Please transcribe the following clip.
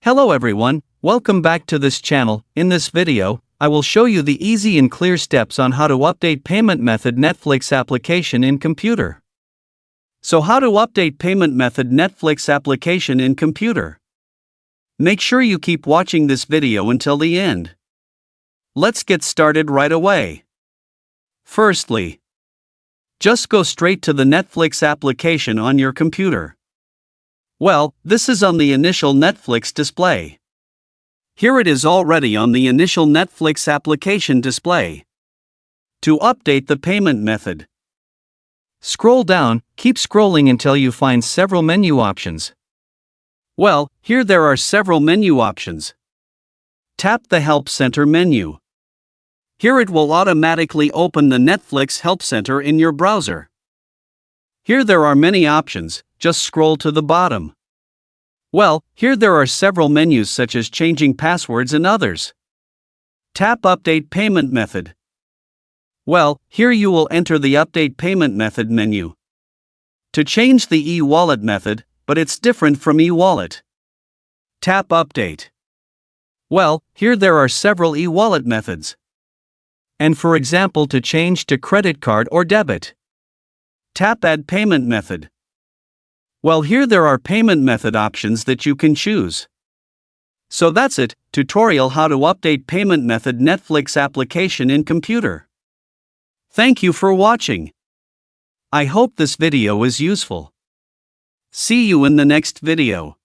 Hello everyone, welcome back to this channel. In this video, I will show you the easy and clear steps on how to update payment method Netflix application in computer. So how to update payment method Netflix application in computer? Make sure you keep watching this video until the end. Let's get started right away. Firstly, just go straight to the Netflix application on your computer. Well, this is on the initial Netflix display. Here it is already on the initial Netflix application display. To update the payment method, scroll down, keep scrolling until you find several menu options. Well, here there are several menu options. Tap the Help Center menu. Here it will automatically open the Netflix Help Center in your browser. Here there are many options, just scroll to the bottom. Well, here there are several menus such as changing passwords and others. Tap Update Payment Method. Well, here you will enter the Update Payment Method menu. To change the e-wallet method, but it's different from e-wallet. Tap Update. Well, here there are several e-wallet methods. And for example, to change to credit card or debit, tap Add Payment Method. Well, here there are payment method options that you can choose. So that's it, tutorial how to update payment method Netflix application in computer. Thank you for watching. I hope this video is useful. See you in the next video.